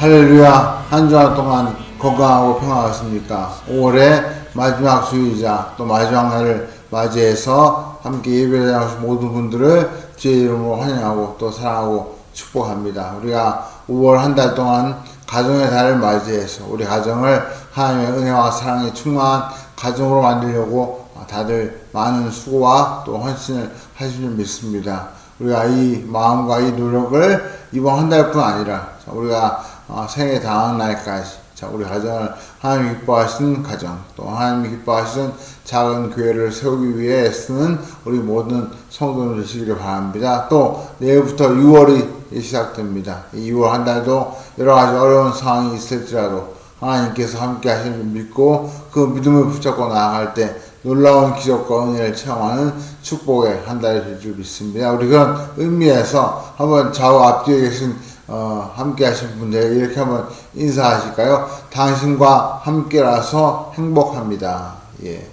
할렐루야. 한 주간 동안 건강하고 평안하셨습니까? 5월의 마지막 주일이자 또 마지막 날을 맞이해서 함께 예배를 나오신 모든 분들을 주의 이름으로 환영하고 또 사랑하고 축복합니다. 우리가 5월 한 달 동안 가정의 달을 맞이해서 우리 가정을 하나님의 은혜와 사랑이 충만한 가정으로 만들려고 다들 많은 수고와 또 헌신을 하신 줄 믿습니다. 우리가 이 마음과 이 노력을 이번 한 달뿐 아니라 우리가 생애 다음 날까지 우리 가정을 하나님이 기뻐하시는 가정, 또 하나님이 기뻐하시는 작은 교회를 세우기 위해 애쓰는 우리 모든 성도들 되시기를 바랍니다. 또 내일부터 6월이 시작됩니다. 이 6월 한 달도 여러 가지 어려운 상황이 있을지라도 하나님께서 함께 하시는 줄 믿고 그 믿음을 붙잡고 나아갈 때 놀라운 기적과 은혜를 체험하는 축복의 한 달이 될 줄 믿습니다. 우리 그런 의미에서 한번 좌우 앞뒤에 계신 함께 하신 분들에게 이렇게 한번 인사하실까요? 당신과 함께라서 행복합니다. 예.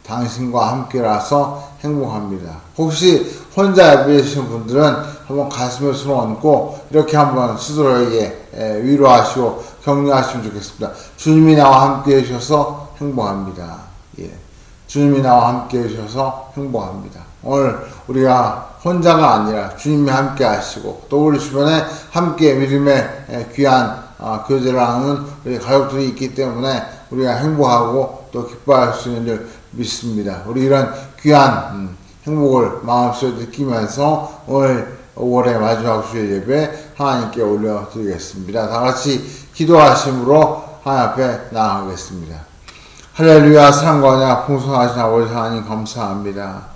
당신과 함께라서 행복합니다. 혹시 혼자 예배 계신 분들은 한번 가슴에 손을 얹고 이렇게 한번 스스로에게 위로하시고 격려하시면 좋겠습니다. 주님이 나와 함께 해주셔서 행복합니다. 예. 주님이 나와 함께 해주셔서 행복합니다. 오늘 우리가 혼자가 아니라 주님이 함께 하시고 또 우리 주변에 함께 믿음의 귀한 교제를 하는 우리 가족들이 있기 때문에 우리가 행복하고 또 기뻐할 수 있는 줄 믿습니다. 우리 이런 귀한 행복을 마음속에 느끼면서 오늘 5월의 마지막 주일 예배 하나님께 올려드리겠습니다. 다 같이 기도하심으로 하나님 앞에 나아가겠습니다. 할렐루야. 사랑과 은혜가 풍성하신 아버지 하나님 감사합니다.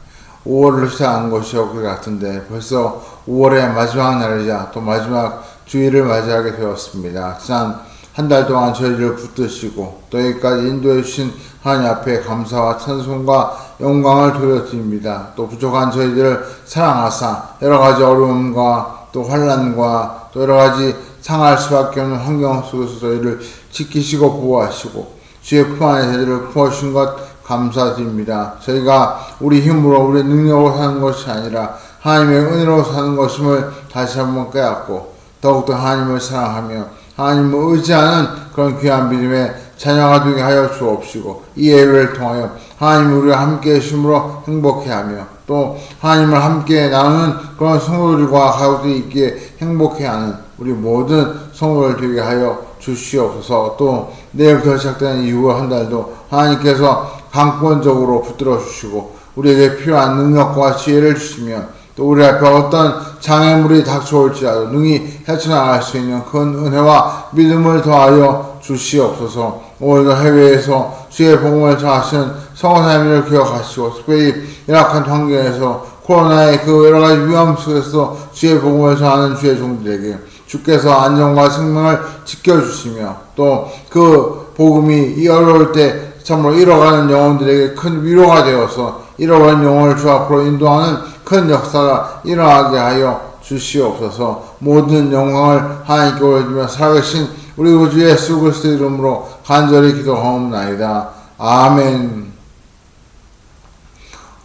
5월을 시작한 것이 그 같은데 벌써 5월의 마지막 날이자 또 마지막 주일을 맞이하게 되었습니다. 지난 한 달 동안 저희를 붙드시고 또 여기까지 인도해 주신 하나님 앞에 감사와 찬송과 영광을 돌려드립니다. 또 부족한 저희들을 사랑하사 여러 가지 어려움과 또 환난과 또 여러 가지 상할 수밖에 없는 환경 속에서 저희를 지키시고 보호하시고 주의 품 안에 저희를 품어주신 것 감사드립니다. 저희가 우리 힘으로 우리 능력으로 사는 것이 아니라 하나님의 은혜로 사는 것임을 다시 한번 깨닫고 더욱더 하나님을 사랑하며 하나님을 의지하는 그런 귀한 믿음의 자녀가 되게 하여 주옵시고 이 예배를 통하여 하나님 우리와 함께 계심으로 행복해하며 또 하나님을 함께 나누는 그런 성도들과 가족들이 있기에 행복해하는 우리 모든 성도들 되게 하여 주시옵소서. 또 내일부터 시작되는 6월 한 달도 하나님께서 강권적으로 붙들어 주시고 우리에게 필요한 능력과 지혜를 주시며 또 우리 앞에 어떤 장애물이 닥쳐올지라도 능히 헤쳐나갈 수 있는 큰 은혜와 믿음을 더하여 주시옵소서. 오늘도 해외에서 주의 복음을 전하시는 성도님을 기억하시고 특별히 열악한 환경에서 코로나의 그 여러 가지 위험 속에서 주의 복음을 전하는 주의 종들에게 주께서 안전과 생명을 지켜주시며 또 그 복음이 이 어려울 때 참으로 잃어가는 영혼들에게 큰 위로가 되어서 잃어가는 영혼을 주 앞으로 인도하는 큰 역사가 일어나게 하여 주시옵소서. 모든 영광을 하나님께 올려주며 살아계신 우리 구주 예수 그리스도 이름으로 간절히 기도하옵나이다. 아멘.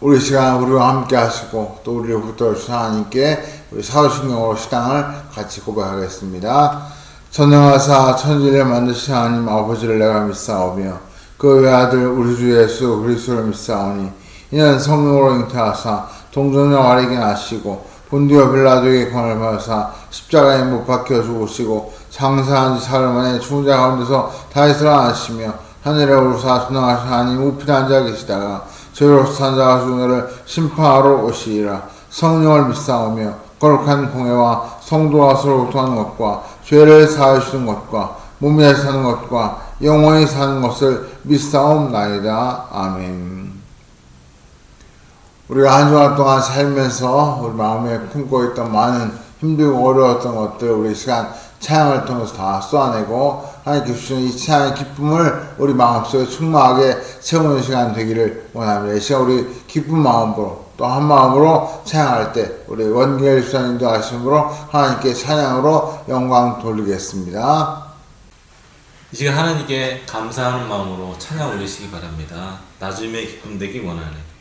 우리 시간 우리와 함께 하시고 또 우리를 붙들어주신 하나님께 우리 사도신경으로 시당을 같이 고백하겠습니다. 전능하사 천지를 만드신 하나님 아버지를 내가 믿사오며 그 외아들 우리 주 예수 그리스도를 믿사오니 이는 성령으로 잉태하사 동정녀 마리아에게 나시고 본디오 빌라도에게 권을 받으사 십자가에 못 박혀 죽으시고 장사한 지 사흘 만에 죽은 자 가운데서 다시 살아나시며 하늘에 오르사 전능하신 하나님 우편에 앉아 계시다가 저희로서 산 자와 죽은 자를 심판하러 오시리라. 성령을 믿사오며 거룩한 공회와 성도와 서로 교통하는 것과 죄를 사하여 주는 것과 몸에 사는 것과 영원히 사는 것을 믿사옵나이다. 아멘. 우리가 한 주간 동안 살면서 우리 마음에 품고 있던 많은 힘들고 어려웠던 것들 우리 시간 찬양을 통해서 다 쏘아내고 하나님께 주시는 이 찬양의 기쁨을 우리 마음속에 충만하게 채우는 시간 되기를 원합니다. 이 시간 우리 기쁜 마음으로 또 한 마음으로 찬양할 때 우리 원길 수사님도 하심으로 하나님께 찬양으로 영광 돌리겠습니다. 이 시간 하나님께 감사하는 마음으로 찬양 올리시기 바랍니다. 나중에 기쁨 되기 원하네.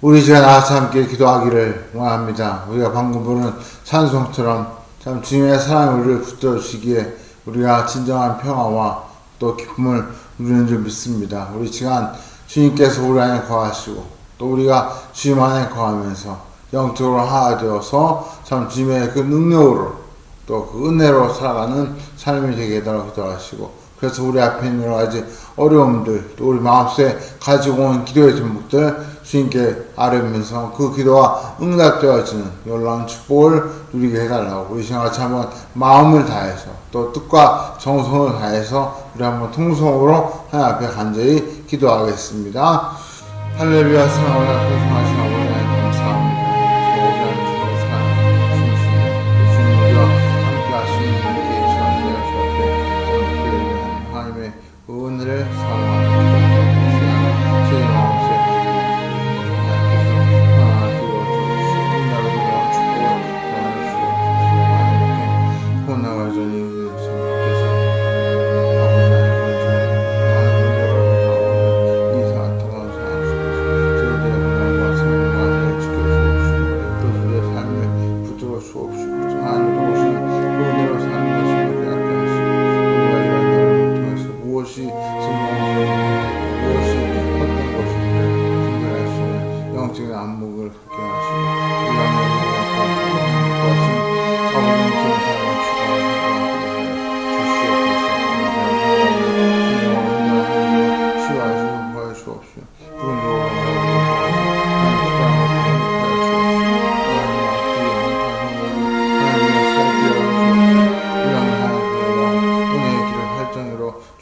우리 주가 나와서 함께 기도하기를 원합니다. 우리가 방금 부른 찬송처럼 참 주님의 사랑이 우리를 붙들어 주시기에 우리가 진정한 평화와 또 기쁨을 누리는 줄 믿습니다. 우리 시간 주님께서 우리 안에 거하시고 또 우리가 주님 안에 거하면서 영적으로 하나 되어서 참 주님의 그 능력으로 또 그 은혜로 살아가는 삶이 되게 해달라고 기도하시고, 그래서 우리 앞에 있는 여러 가지 어려움들 또 우리 마음속에 가지고 온 기도의 제목들 주님께 아뢰면서 그 기도가 응답되어지는 놀라운 축복을 누리게 해달라고 우리 시간 같이 한번 마음을 다해서 또 뜻과 정성을 다해서 우리 한번 통성으로 하나님 앞에 간절히 기도하겠습니다. 할렐루야. 사랑하고 고생하신 아버지 하나님 감사합니다. 오늘 주로 사랑하시는 주님 우리와 함께 하시는 분께 시간을 주셨대 하나님의 은혜를 사랑하는 주의 마음속에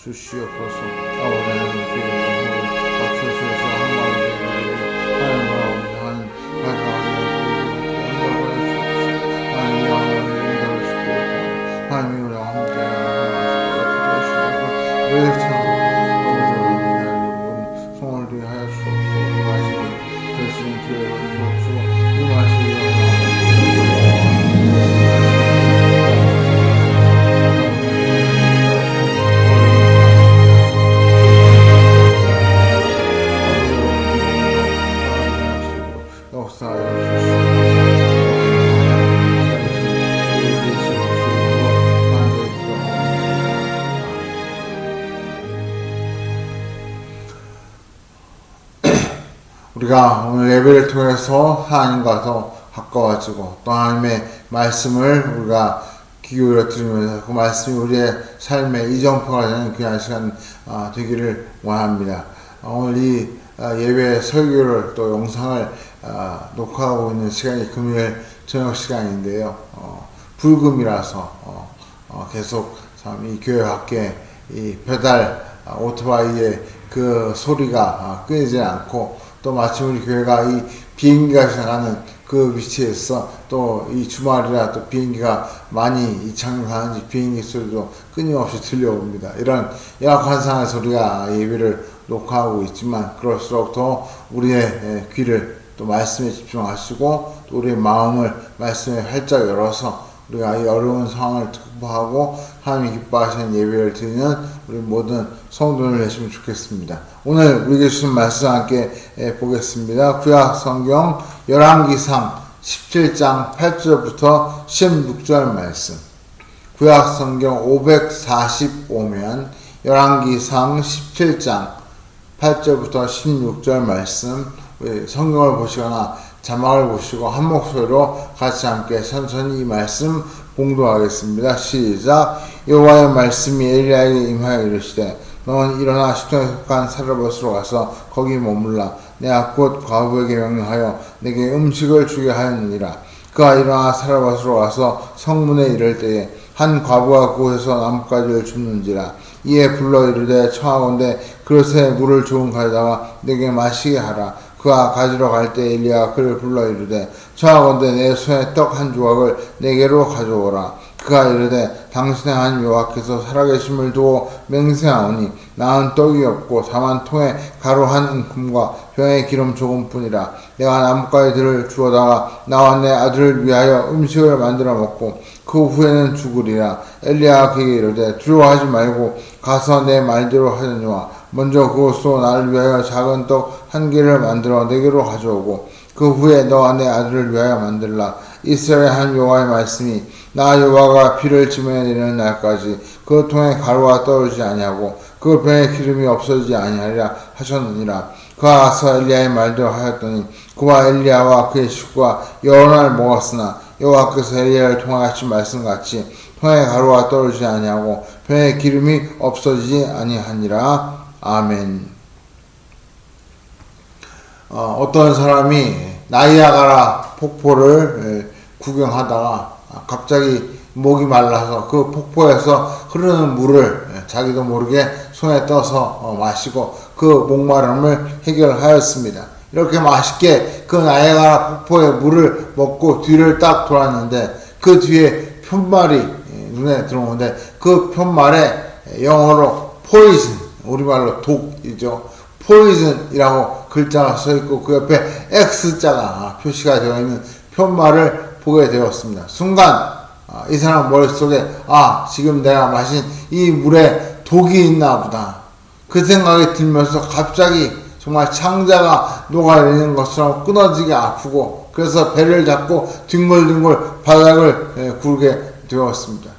주시옵소서. 아버지 하나님 박수소서 한마디 하나님 하나님이랑 함께 성을 위하여 주옵소서. 말씀을 들으신 기회를 주옵소서. 이 말씀을 우리가 오늘 예배를 통해서 하나님과 더 가까워지고 또 하나님의 말씀을 우리가 귀 기울여 들으면서 그 말씀이 우리의 삶의 이정표가 되는 귀한 시간 되기를 원합니다. 오늘 이 예배 설교를 또 영상을 녹화하고 있는 시간이 금요일 저녁 시간인데요. 불금이라서 계속 참 이 교회 밖에 이 배달 오토바이의 그 소리가 끊이지 않고, 또 마침 우리 교회가 이 비행기가 지나가는 그 위치에서 또 이 주말이라 또 비행기가 많이 이착륙하는지 비행기 소리도 끊임없이 들려옵니다. 이런 약환상의 소리가 예배를 녹화하고 있지만, 그럴수록 더 우리의 귀를 또 말씀에 집중하시고 또 우리의 마음을 말씀에 활짝 열어서 우리가 이 어려운 상황을 극복하고 하나님이 기뻐하시는 예배를 드리는 우리 모든 성도들 되시면 좋겠습니다. 오늘 우리에게 주신 말씀 함께 보겠습니다. 구약 성경 열왕기상 17장 8절부터 16절 말씀. 구약 성경 545면 열왕기상 17장 8절부터 16절 말씀, 우리 성경을 보시거나 자막을 보시고 한 목소리로 같이 함께 천천히 이 말씀 봉독하겠습니다. 시작. 여호와의 말씀이 엘리야에게 임하여 이르시되, 너는 일어나 시돈에 속한 사르밧으로 가서 거기 머물라. 내가 곧 과부에게 명령하여 내게 음식을 주게 하였느니라. 그가 일어나 사르밧으로 가서 성문에 이를 때에 한 과부가 그곳에서 나뭇가지를 줍는지라. 이에 불러 이르되, 청하건대 그릇에 물을 조금 가져다가 내게 마시게 하라. 그가 가지러 갈 때 엘리야가 그를 불러 이르되, 청하건대 내 손에 떡 한 조각을 내게로 가져오라. 그가 이르되, 당신의 하나님 여호와께서 살아계심을 두고 맹세하오니 나는 떡이 없고 다만 통에 가루 한 움큼과 병에 기름 조금뿐이라. 내가 나뭇가지들을 주워다가 나와 내 아들을 위하여 음식을 만들어 먹고 그 후에는 죽으리라. 엘리야가 그에게 이르되, 두려워하지 말고 가서 내 말대로 하려니와 먼저 그것으로 나를 위하여 작은 떡 한 개를 만들어 내게로 가져오고 그 후에 너와 내 아들을 위하여 만들라. 이스라엘의 한 여호와의 말씀이 나 여호와가 비를 지면내리는 날까지 그 통에 가루가 떨어지지 아니하고 그 병에 기름이 없어지지 아니하리라 하셨느니라. 그가 가서 엘리야의 말대로 하였더니 그와 엘리야와 그의 식구가 여러 날 먹었으나 여호와께서 엘리야를 통하신 말씀같이 통에 가루가 떨어지지 아니하고 병에 기름이 없어지지 아니하니라. 아멘. 어떤 사람이 나이아가라 폭포를 구경하다가 갑자기 목이 말라서 그 폭포에서 흐르는 물을 자기도 모르게 손에 떠서 마시고 그 목마름을 해결하였습니다. 이렇게 맛있게 그 나이아가라 폭포의 물을 먹고 뒤를 딱 돌았는데 그 뒤에 편말이 눈에 들어오는데 그 편말에 영어로 poison, 우리말로 독이죠. poison이라고 글자가 써있고 그 옆에 X자가 표시가 되어 있는 편말을 보게 되었습니다. 순간 이 사람 머릿속에 지금 내가 마신 이 물에 독이 있나 보다 그 생각이 들면서 갑자기 정말 창자가 녹아내리는 것처럼 끊어지게 아프고 그래서 배를 잡고 뒹굴뒹굴 바닥을 구르게 되었습니다.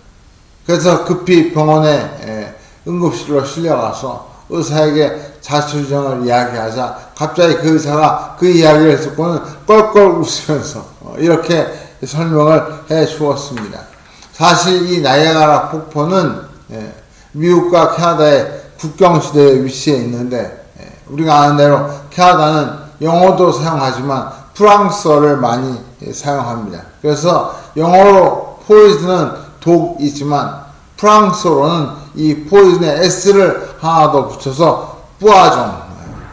그래서 급히 병원에 응급실로 실려가서 의사에게 자초지종을 이야기하자 갑자기 그 의사가 그 이야기를 듣고는 껄껄 웃으면서 이렇게 설명을 해 주었습니다. 사실 이 나이아가라 폭포는 미국과 캐나다의 국경시대에 위치해 있는데 우리가 아는 대로 캐나다는 영어도 사용하지만 프랑스어를 많이 사용합니다. 그래서 영어로 포이즌은 독이지만 프랑스어로는 이 포이즌에 S를 하나 더 붙여서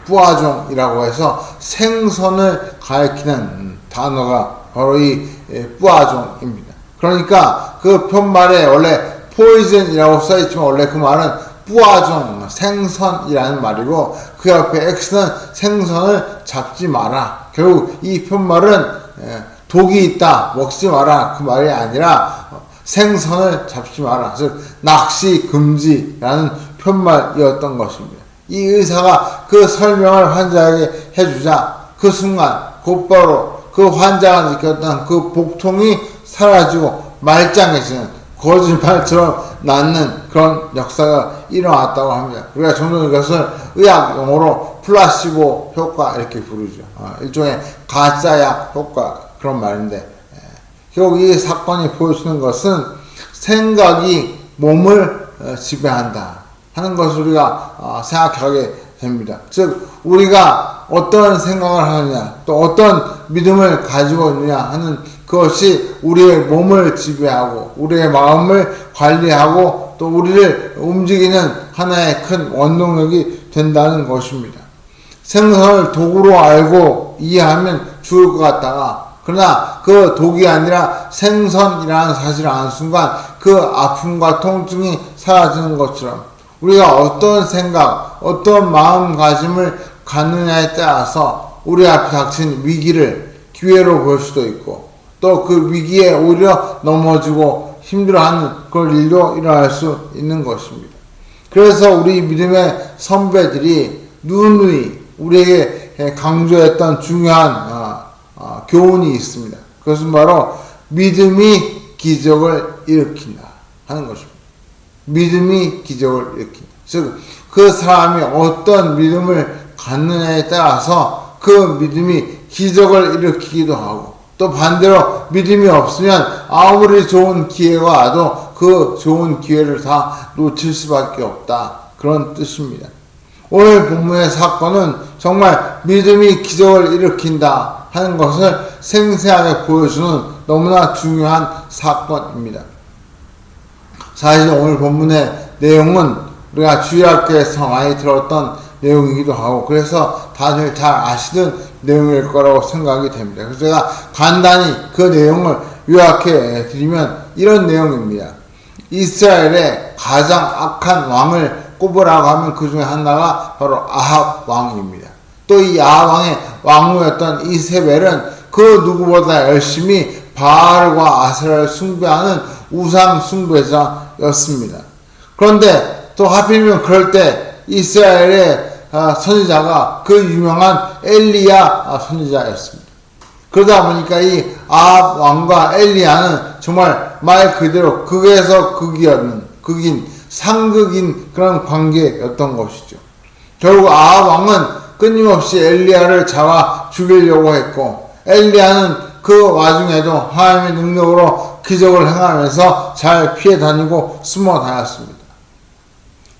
뿌아종이라고 해서 생선을 가리키는 단어가 바로 이 뿌아종입니다. 그러니까 그 편말에 원래 포이즌이라고 써있지만 원래 그 말은 뿌아종, 생선이라는 말이고 그 옆에 X는 생선을 잡지 마라. 결국 이 편말은 독이 있다, 먹지 마라 그 말이 아니라 생선을 잡지 마라. 즉 낚시 금지라는 편말이었던 것입니다. 이 의사가 그 설명을 환자에게 해주자 그 순간 곧바로 그 환자가 느꼈던 그 복통이 사라지고 말짱해지는 거짓말처럼 낫는 그런 역사가 일어났다고 합니다. 우리가 종종 이것을 의학 용어로 플라시보 효과 이렇게 부르죠. 일종의 가짜약 효과 그런 말인데 결국 이 사건이 보여주는 것은 생각이 몸을 지배한다 하는 것을 우리가 생각하게 됩니다. 즉 우리가 어떤 생각을 하느냐 또 어떤 믿음을 가지고 있느냐 하는 그것이 우리의 몸을 지배하고 우리의 마음을 관리하고 또 우리를 움직이는 하나의 큰 원동력이 된다는 것입니다. 생선을 독으로 알고 이해하면 좋을 것 같다가 그러나 그 독이 아니라 생선이라는 사실을 아는 순간 그 아픔과 통증이 사라지는 것처럼 우리가 어떤 생각, 어떤 마음가짐을 갖느냐에 따라서 우리 앞에 닥친 위기를 기회로 볼 수도 있고 또 그 위기에 오히려 넘어지고 힘들어하는 그런 일도 일어날 수 있는 것입니다. 그래서 우리 믿음의 선배들이 누누이 우리에게 강조했던 중요한 교훈이 있습니다. 그것은 바로 믿음이 기적을 일으킨다 하는 것입니다. 믿음이 기적을 일으킨다. 즉 그 사람이 어떤 믿음을 갖느냐에 따라서 그 믿음이 기적을 일으키기도 하고 또 반대로 믿음이 없으면 아무리 좋은 기회가 와도 그 좋은 기회를 다 놓칠 수밖에 없다. 그런 뜻입니다. 오늘 본문의 사건은 정말 믿음이 기적을 일으킨다 하는 것을 생생하게 보여주는 너무나 중요한 사건입니다. 사실 오늘 본문의 내용은 우리가 주일학교에서 많이 들었던 내용이기도 하고 그래서 다들 잘 아시는 내용일 거라고 생각이 됩니다. 그래서 제가 간단히 그 내용을 요약해 드리면 이런 내용입니다. 이스라엘의 가장 악한 왕을 꼽으라고 하면 그 중에 하나가 바로 아합 왕입니다. 또 이 아합 왕의 왕후였던 이세벨은 그 누구보다 열심히 바알과 아세라를 숭배하는 우상 숭배자였습니다. 그런데 또 하필이면 그럴 때 이스라엘의 선지자가 그 유명한 엘리야 선지자였습니다. 그러다 보니까 이 아합 왕과 엘리야는 정말 말 그대로 극에서 극인 상극인 그런 관계였던 것이죠. 결국 아합 왕은 끊임없이 엘리야를 잡아 죽이려고 했고, 엘리야는 그 와중에도 하나님의 능력으로 기적을 행하면서 잘 피해 다니고 숨어 다녔습니다.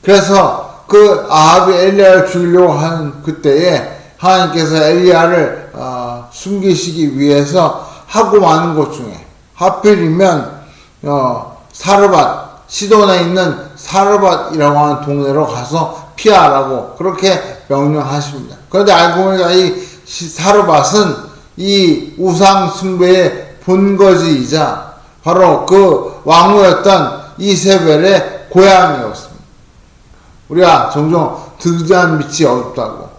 그래서 그 아합이 엘리야를 죽이려고 하는 그때에 하나님께서 엘리야를 숨기시기 위해서 하고 많은 것 중에 하필이면 사르밧, 시돈에 있는 사르밧이라고 하는 동네로 가서 피하라고 그렇게 명령하십니다. 그런데 알고 보니까 이 사르밧은 이 우상 숭배의 본거지이자 바로 그 왕후였던 이세벨의 고향이었습니다. 우리가 종종 등잔 밑이 어둡다고,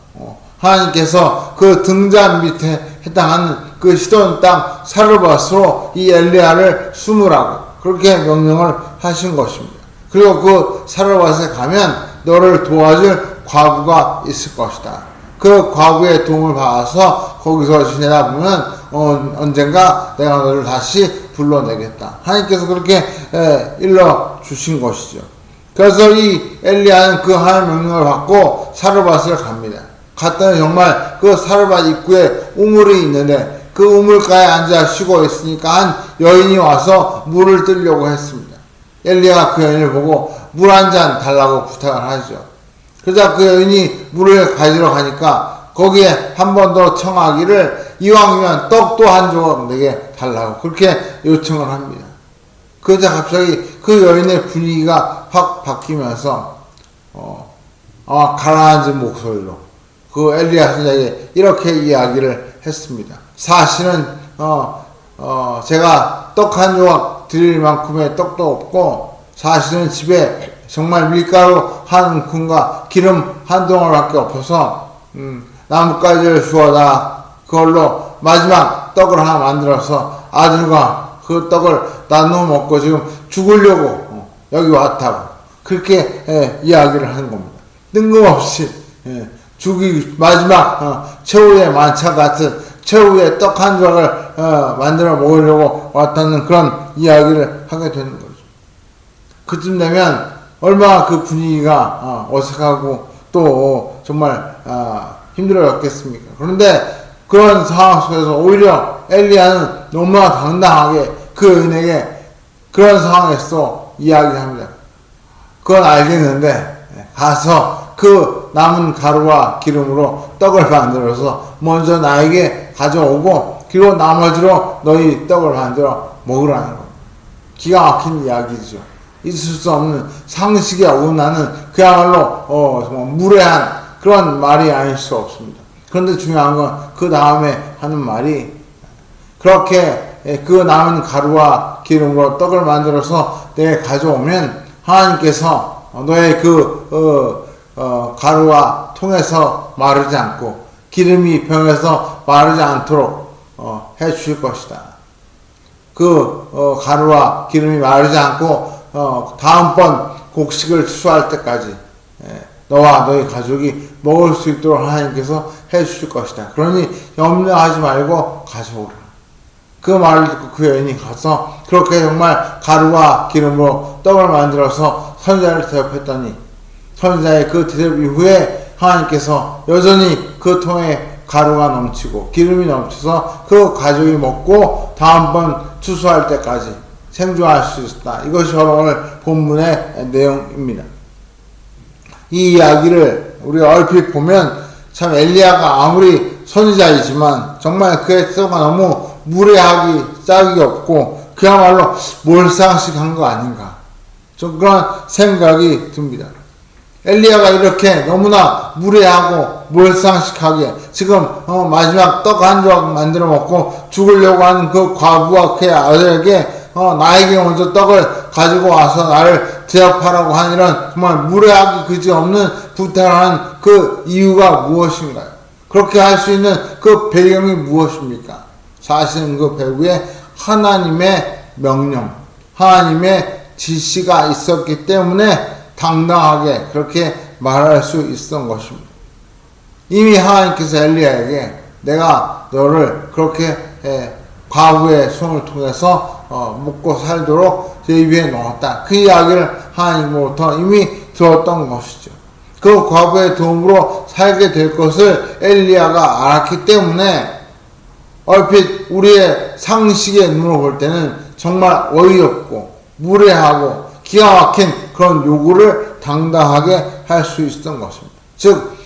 하나님께서 그 등잔 밑에 해당하는 그 시돈 땅 사르밧으로 이 엘리야를 숨으라고 그렇게 명령을 하신 것입니다. 그리고 그 사르밧에 가면 너를 도와줄 과부가 있을 것이다. 그 과부의 도움을 받아서 거기서 지내다 보면 언젠가 내가 너를 다시 불러내겠다. 하나님께서 그렇게 일러 주신 것이죠. 그래서 이 엘리야는 그 하나님의 명령을 받고 사르밧을 갑니다. 갔더니 정말 그 사르밧 입구에 우물이 있는데 그 우물가에 앉아 쉬고 있으니까 한 여인이 와서 물을 뜨려고 했습니다. 엘리야가 그 여인을 보고 물 한 잔 달라고 부탁을 하죠. 그러자 그 여인이 물을 가지러 가니까 거기에 한 번 더 청하기를 이왕이면 떡도 한 조각 내게 달라고 그렇게 요청을 합니다. 그러자 갑자기 그 여인의 분위기가 확 바뀌면서 가라앉은 목소리로 그 엘리야 선생에게 이렇게 이야기를 했습니다. 사실은 제가 떡 한 조각 드릴 만큼의 떡도 없고, 사실은 집에 정말 밀가루 한 움큼과 기름 한 덩어리밖에 없어서 나뭇가지를 주워다 그걸로 마지막 떡을 하나 만들어서 아들과 그 떡을 나누어 먹고 지금 죽으려고 여기 왔다고 그렇게 이야기를 하는 겁니다. 뜬금없이 마지막 최후의 만찬 같은 최후의 떡 한 조각을 만들어 먹으려고 왔다는 그런 이야기를 하게 되는 거죠. 그쯤 되면 얼마나 그 분위기가 어색하고 또 정말 힘들었겠습니까? 그런데 그런 상황 속에서 오히려 엘리야는 너무나 당당하게 그 여인에게 그런 상황에서 이야기합니다. 그건 알겠는데 가서 그 남은 가루와 기름으로 떡을 만들어서 먼저 나에게 가져오고 그리고 나머지로 너희 떡을 만들어 먹으라는 겁니다. 기가 막힌 이야기죠. 있을 수 없는 상식에 어긋나는 그야말로 정말 무례한 그런 말이 아닐 수 없습니다. 그런데 중요한 건 그 다음에 하는 말이 그렇게 그 남은 가루와 기름으로 떡을 만들어서 내게 가져오면 하나님께서 너의 그 가루와 통에서 마르지 않고 기름이 병에서 마르지 않도록 해 주실 것이다. 그 가루와 기름이 마르지 않고 다음번 곡식을 추수할 때까지 너와 너희 가족이 먹을 수 있도록 하나님께서 해 주실 것이다. 그러니 염려하지 말고 가져오라. 그 말을 듣고 그 여인이 가서 그렇게 정말 가루와 기름으로 떡을 만들어서 선지자를 대접했더니 선지자의 그 대접 이후에 하나님께서 여전히 그 통에 가루가 넘치고 기름이 넘쳐서 그 가족이 먹고 다음번 추수할 때까지 생존할 수 있었다. 이것이 바로 오늘 본문의 내용입니다. 이 이야기를 우리가 얼핏 보면 참 엘리야가 아무리 선지자이지만 정말 그의 태도가 너무 무례하기 짝이 없고 그야말로 몰상식한 거 아닌가, 좀 그런 생각이 듭니다. 엘리야가 이렇게 너무나 무례하고 몰상식하게 지금 마지막 떡 한 조각 만들어 먹고 죽으려고 하는 그 과부와 그의 아들에게 나에게 먼저 떡을 가지고 와서 나를 대접하라고 하는 이런 정말 무례하기 그지없는 부탁을 하는 그 이유가 무엇인가요? 그렇게 할 수 있는 그 배경이 무엇입니까? 사실은 그 배후에 하나님의 명령, 하나님의 지시가 있었기 때문에 당당하게 그렇게 말할 수 있었던 것입니다. 이미 하나님께서 엘리야에게 내가 너를 그렇게 과부의 손을 통해서 먹고 살도록 제 입에 넣었다. 그 이야기를 하나님으로부터 이미 들었던 것이죠. 그 과부의 도움으로 살게 될 것을 엘리야가 알았기 때문에 얼핏 우리의 상식의 눈으로 볼 때는 정말 어이없고 무례하고 기가 막힌 그런 요구를 당당하게 할 수 있었던 것입니다. 즉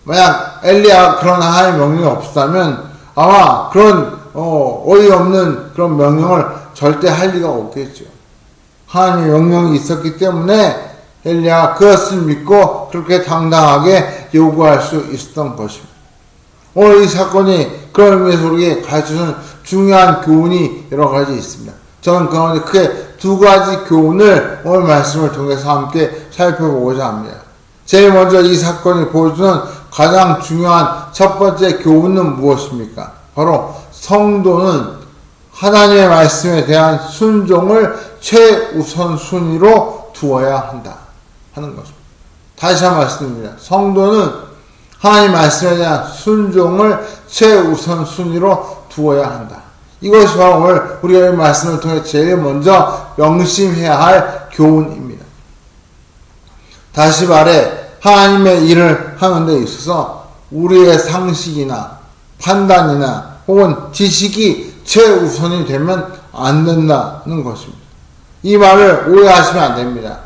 만약 엘리야가 그런 하나님의 명령이 없었다면 아마 그런 어이없는 그런 명령을 절대 할 리가 없겠죠. 하나님의 명령이 있었기 때문에 엘리야가 그것을 믿고 그렇게 당당하게 요구할 수 있었던 것입니다. 오늘 이 사건이 그런 의미에서 우리에게 가르쳐주는 중요한 교훈이 여러 가지 있습니다. 저는 그 가운데 크게 두 가지 교훈을 오늘 말씀을 통해서 함께 살펴보고자 합니다. 제일 먼저 이 사건이 보여주는 가장 중요한 첫 번째 교훈은 무엇입니까? 바로 성도는 하나님의 말씀에 대한 순종을 최우선순위로 두어야 한다 하는 것입니다. 다시 한번 말씀드립니다. 성도는 하나님 말씀에 대한 순종을 최우선순위로 두어야 한다. 이것이 바로 오늘 우리가 이 말씀을 통해 제일 먼저 명심해야 할 교훈입니다. 다시 말해 하나님의 일을 하는 데 있어서 우리의 상식이나 판단이나 혹은 지식이 최우선이 되면 안 된다는 것입니다. 이 말을 오해하시면 안 됩니다.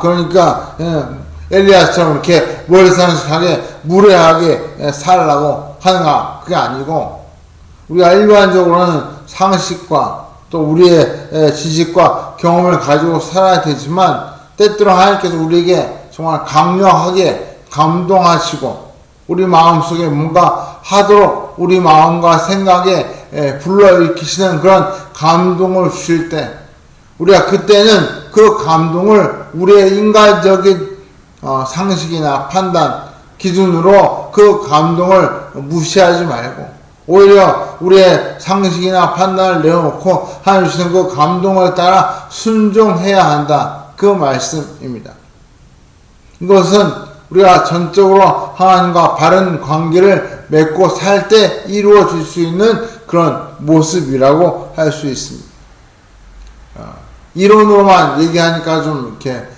그러니까 엘리야처럼 이렇게 머리상식하게 무례하게 살라고 하는가? 그게 아니고 우리가 일반적으로는 상식과 또 우리의 지식과 경험을 가지고 살아야 되지만 때때로 하나님께서 우리에게 정말 강력하게 감동하시고 우리 마음속에 뭔가 하도록 우리 마음과 생각에 불러일으키시는 그런 감동을 주실 때 우리가 그때는 그 감동을 우리의 인간적인 상식이나 판단 기준으로 그 감동을 무시하지 말고 오히려 우리의 상식이나 판단을 내어놓고 하나님 주시는 그 감동을 따라 순종해야 한다. 그 말씀입니다. 이것은 우리가 전적으로 하나님과 바른 관계를 맺고 살 때 이루어질 수 있는 그런 모습이라고 할 수 있습니다. 이론으로만 얘기하니까 좀 이렇게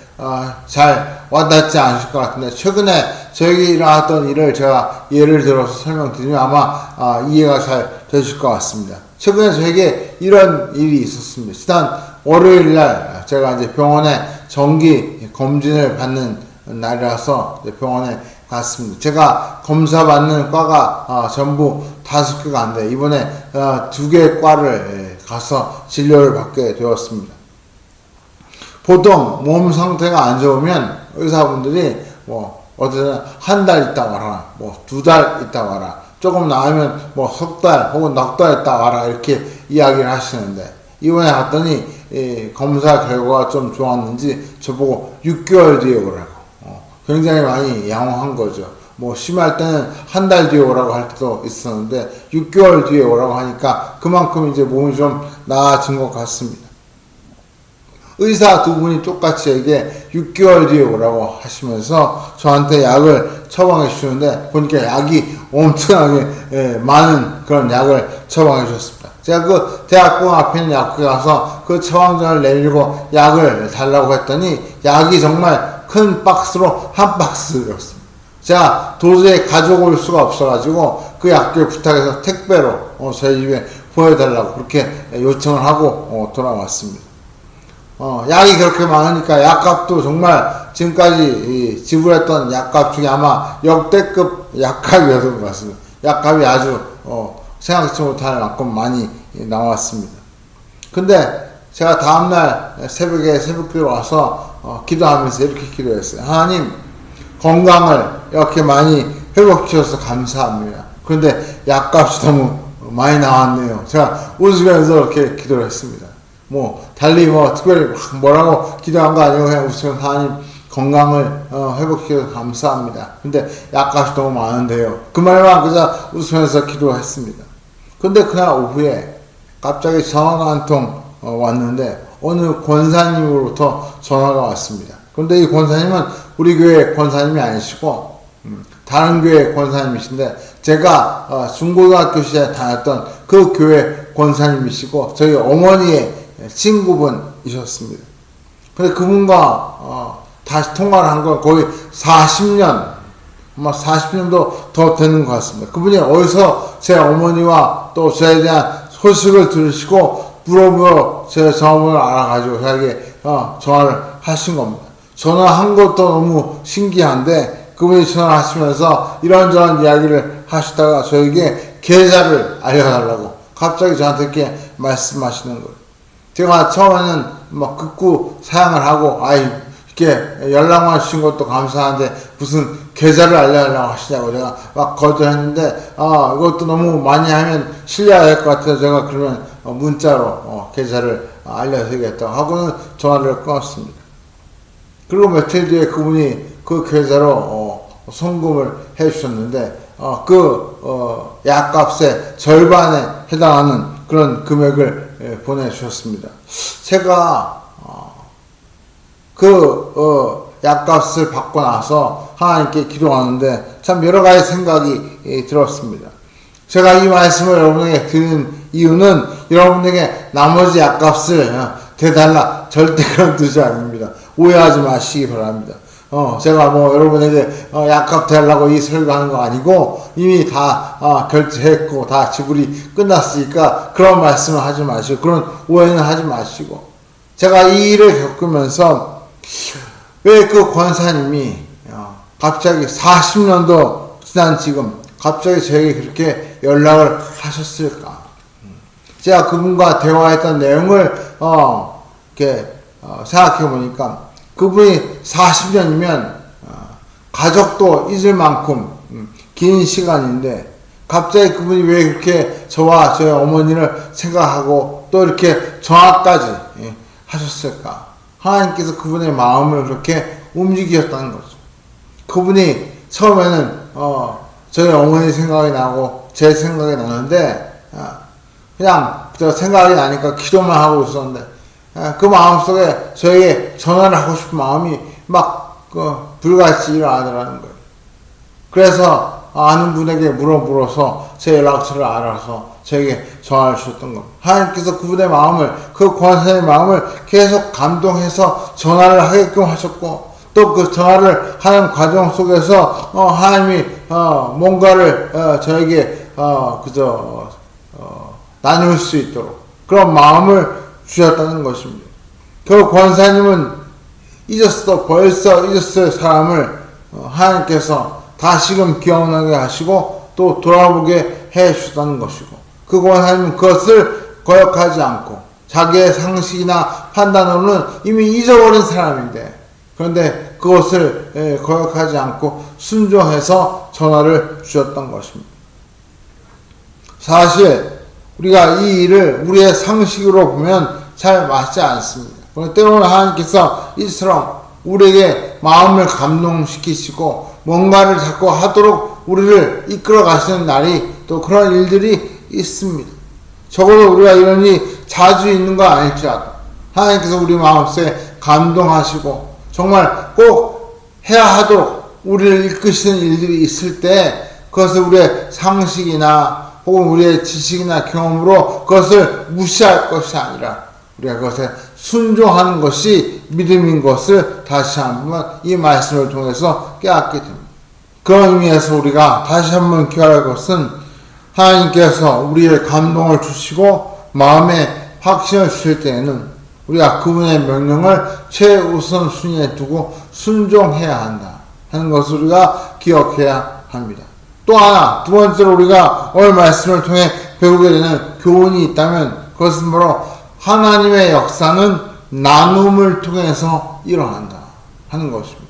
잘 와닿지 않으실 것 같은데 최근에 저에게 일어났던 일을 제가 예를 들어서 설명드리면 아마 이해가 잘 되실 것 같습니다. 최근에 저에게 이런 일이 있었습니다. 지난 월요일 날 제가 이제 병원에 정기 검진을 받는 날이라서 병원에 갔습니다. 제가 검사 받는 과가 전부 5개가 안 돼. 이번에 2개의 과를 가서 진료를 받게 되었습니다. 보통 몸 상태가 안 좋으면 의사분들이 어쨌든 한 달 있다 와라, 2달 있다 와라, 조금 나으면 석 달 혹은 넉 달 있다 와라 이렇게 이야기를 하시는데 이번에 갔더니 검사 결과가 좀 좋았는지 저보고 6개월 뒤에 오라고 굉장히 많이 양호한 거죠. 심할 때는 한 달 뒤에 오라고 할 때도 있었는데 6개월 뒤에 오라고 하니까 그만큼 이제 몸이 좀 나아진 것 같습니다. 의사 두 분이 똑같이 에게 6개월 뒤에 오라고 하시면서 저한테 약을 처방해 주시는데 보니까 약이 엄청나게 많은 그런 약을 처방해 주셨습니다. 제가 그 대학병원 앞에 있는 약국에 가서 그 처방전을 내밀고 약을 달라고 했더니 약이 정말 큰 박스로 한 박스 들었습니다. 제가 도저히 가져올 수가 없어가지고 그 약국에 부탁해서 택배로 저희 집에 보여달라고 그렇게 요청을 하고 돌아왔습니다. 약이 그렇게 많으니까 약값도 정말 지금까지 지불했던 약값 중에 아마 역대급 약값이었던 것 같습니다. 약값이 아주 생각지 못할 만큼 많이 나왔습니다. 근데 제가 다음날 새벽기도 와서 기도하면서 이렇게 기도했어요. 하나님 건강을 이렇게 많이 회복시켜서 감사합니다. 그런데 약값이 너무 많이 나왔네요. 제가 웃으면서 이렇게 기도를 했습니다. 달리 특별히 뭐라고 기도한 거 아니고 그냥 웃으면서 하나님 건강을 회복시켜서 감사합니다. 근데 약값이 너무 많은데요. 그 말만 그저 웃으면서 기도했습니다. 근데 그날 오후에 갑자기 전화가 한 통 왔는데 어느 권사님으로부터 전화가 왔습니다. 그런데 이 권사님은 우리 교회 권사님이 아니시고 다른 교회 권사님이신데 제가 중고등학교 시절에 다녔던 그 교회 권사님이시고 저희 어머니의 친구분이셨습니다. 근데 그분과 다시 통화를 한 건 거의 40년, 아마 40년도 더 되는 것 같습니다. 그분이 어디서 제 어머니와 또 저에 대한 소식을 들으시고 물어보러 제 전화번호를 알아가지고 저에게 전화를 하신 겁니다. 전화한 것도 너무 신기한데 그분이 전화를 하시면서 이런저런 이야기를 하시다가 저에게 계좌를 알려달라고 갑자기 저한테 이렇게 말씀하시는 거예요. 제가 처음에는 막 극구 사양을 하고 이렇게 연락만 주신 것도 감사한데 무슨 계좌를 알려달라고 하시냐고 제가 막 거절했는데 이것도 너무 많이 하면 실례가 될 것 같아서 제가 그러면 문자로 계좌를 알려드리겠다고 하고는 전화를 끊었습니다. 그리고 며칠 뒤에 그분이 그 계좌로 송금을 해주셨는데 약값의 절반에 해당하는 그런 금액을 보내주셨습니다. 제가 약값을 받고 나서 하나님께 기도하는데 참 여러 가지 생각이 들었습니다. 제가 이 말씀을 여러분에게 드리는 이유는 여러분에게 나머지 약값을 대달라 절대 그런 뜻이 아닙니다. 오해하지 마시기 바랍니다. 제가 여러분에게 약값 대달라고 이 설교하는 거 아니고 이미 다 결제했고 다 지불이 끝났으니까 그런 말씀을 하지 마시고 그런 오해는 하지 마시고 제가 이 일을 겪으면서 왜 그 권사님이 갑자기 40년도 지난 지금 갑자기 저에게 그렇게 연락을 하셨을까? 제가 그분과 대화했던 내용을 생각해 보니까 그분이 40년이면 가족도 잊을 만큼 긴 시간인데 갑자기 그분이 왜 그렇게 저와 저희 어머니를 생각하고 또 이렇게 전화까지 하셨을까? 하나님께서 그분의 마음을 그렇게 움직이셨다는 거죠. 그분이 처음에는 저희 어머니 생각이 나고 제 생각이 나는데 그냥 생각이 나니까 기도만 하고 있었는데 그 마음속에 저에게 전화를 하고 싶은 마음이 막 불같이 일어나더라는 거예요. 그래서 아는 분에게 물어서 제 연락처를 알아서 저에게 전화를 주셨던 겁니다. 하나님께서 그분의 마음을, 그 권사의 마음을 계속 감동해서 전화를 하게끔 하셨고 또 그 전화를 하는 과정 속에서 하나님이 뭔가를 저에게 나눌 수 있도록 그런 마음을 주셨다는 것입니다. 그 권사님은 벌써 잊었을 사람을 하나님께서 다시금 기억나게 하시고 또 돌아보게 해 주셨다는 것이고 그 권사님은 그것을 거역하지 않고 자기의 상식이나 판단으로는 이미 잊어버린 사람인데 그런데 그것을 거역하지 않고 순종해서 전화를 주셨던 것입니다. 사실 우리가 이 일을 우리의 상식으로 보면 잘 맞지 않습니다. 때로는 하나님께서 이처럼 우리에게 마음을 감동시키시고 뭔가를 자꾸 하도록 우리를 이끌어 가시는 날이 또 그런 일들이 있습니다. 적어도 우리가 이런 일이 자주 있는 거 아닐지라도 하나님께서 우리 마음속에 감동하시고 정말 꼭 해야 하도록 우리를 이끄시는 일들이 있을 때 그것을 우리의 상식이나 혹은 우리의 지식이나 경험으로 그것을 무시할 것이 아니라 우리가 그것에 순종하는 것이 믿음인 것을 다시 한번 이 말씀을 통해서 깨닫게 됩니다. 그런 의미에서 우리가 다시 한번 기억할 것은 하나님께서 우리의 감동을 주시고 마음에 확신을 주실 때에는 우리가 그분의 명령을 최우선 순위에 두고 순종해야 한다 하는 것을 우리가 기억해야 합니다. 또 하나, 두 번째로 우리가 오늘 말씀을 통해 배우게 되는 교훈이 있다면 그것은 바로 하나님의 역사는 나눔을 통해서 일어난다 하는 것입니다.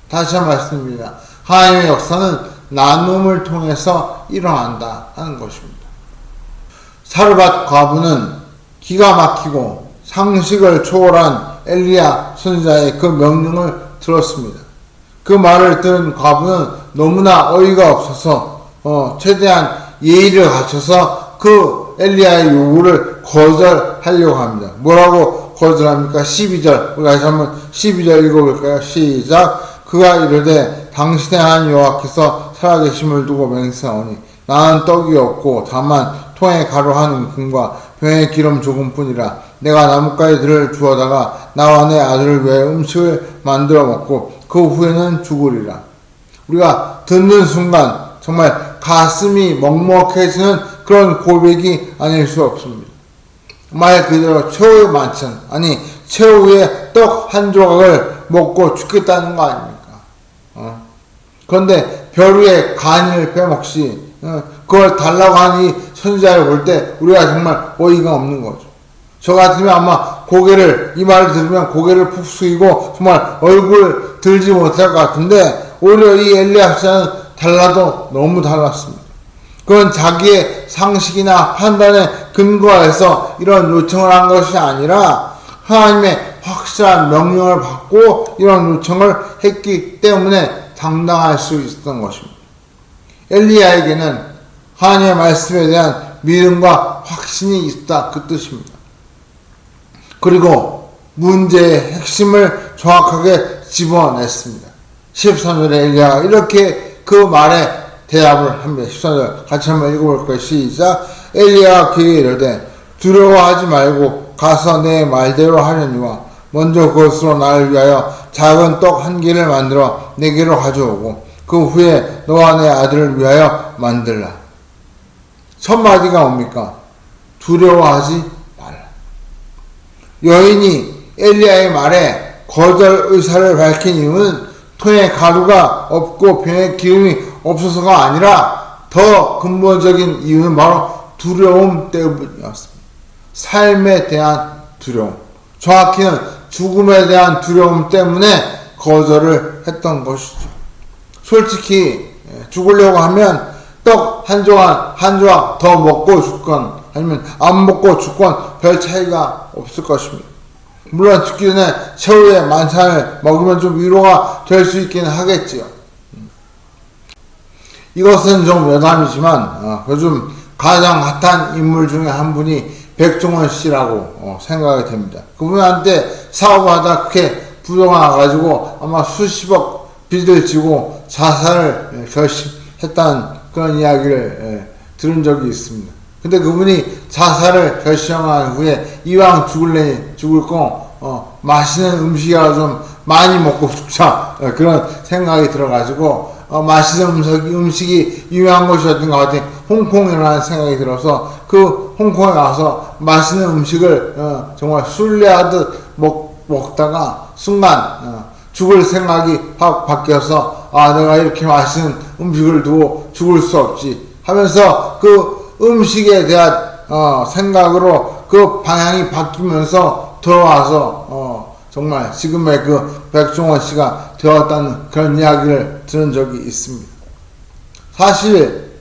다시 한번 말씀드립니다. 하나님의 역사는 나눔을 통해서 일어난다 하는 것입니다. 사르밧 과부는 기가 막히고 상식을 초월한 엘리야 선지자의 그 명령을 들었습니다. 그 말을 들은 과부는 너무나 어이가 없어서 최대한 예의를 갖춰서 그 엘리야의 요구를 거절하려고 합니다. 뭐라고 거절합니까? 12절 우리 다시 한번 12절 읽어볼까요? 시작. 그가 이르되 당신의 하나님 여호와께서 살아계심을 두고 맹세하오니 나는 떡이 없고 다만 통에 가루 한 움큼과 병에 기름 조금뿐이라. 내가 나뭇가지 들을 주어다가 나와 내 아들을 위해 음식을 만들어 먹고 그 후에는 죽으리라. 우리가 듣는 순간 정말 가슴이 먹먹해지는 그런 고백이 아닐 수 없습니다. 말 그대로 최후의 만찬, 아니 최후의 떡 한 조각을 먹고 죽겠다는 거 아닙니까? 그런데 별 위에 간을 빼먹시 그걸 달라고 하니 선지자를 볼 때 우리가 정말 어이가 없는 거죠. 저 같으면 아마 이 말을 들으면 고개를 푹 숙이고 정말 얼굴 들지 못할 것 같은데 오히려 이 엘리야 선지자는 달라도 너무 달랐습니다. 그건 자기의 상식이나 판단에 근거해서 이런 요청을 한 것이 아니라 하나님의 확실한 명령을 받고 이런 요청을 했기 때문에 당당할 수 있었던 것입니다. 엘리야에게는 하나님의 말씀에 대한 믿음과 확신이 있다 그 뜻입니다. 그리고 문제의 핵심을 정확하게 집어냈습니다. 13절에 엘리야가 이렇게 그 말에 대답을 합니다. 14절 같이 한번 읽어볼까요? 시작. 엘리야가 그에게 이르되 두려워하지 말고 가서 내 말대로 하려니와 먼저 그것으로 나를 위하여 작은 떡 한 개를 만들어 내게로 가져오고 그 후에 너와 내 아들을 위하여 만들라. 첫 마디가 뭡니까? 두려워하지 말라. 여인이 엘리야의 말에 거절 의사를 밝힌 이유는 통에 가루가 없고 병에 기름이 없어서가 아니라 더 근본적인 이유는 바로 두려움 때문이었습니다. 삶에 대한 두려움, 정확히는 죽음에 대한 두려움 때문에 거절을 했던 것이죠. 솔직히 죽으려고 하면 떡 한 조각 더 먹고 죽건 아니면 안 먹고 죽건 별 차이가 없을 것입니다. 물론 죽기 전에 최후의 만찬을 먹으면 좀 위로가 될 수 있기는 하겠지요. 이것은 좀 여담이지만 요즘 가장 핫한 인물 중에 한 분이 백종원 씨라고 생각이 됩니다. 그분한테 사업하다 그렇게 부도가 나가지고 아마 수십억 빚을 지고 자살을 결심했다는 그런 이야기를 들은 적이 있습니다. 근데 그분이 자살을 결심한 후에 이왕 죽을 거 맛있는 음식이라도 좀 많이 먹고 죽자 그런 생각이 들어가지고 맛있는 음식이 유명한 곳이 어딘가 같은 홍콩이라는 생각이 들어서 그 홍콩에 가서 맛있는 음식을 정말 술래하듯 먹다가 순간 죽을 생각이 확 바뀌어서 내가 이렇게 맛있는 음식을 두고 죽을 수 없지 하면서 그 음식에 대한 생각으로 그 방향이 바뀌면서 돌아와서 정말 지금의 그 백종원 씨가 되었다는 그런 이야기를 들은 적이 있습니다. 사실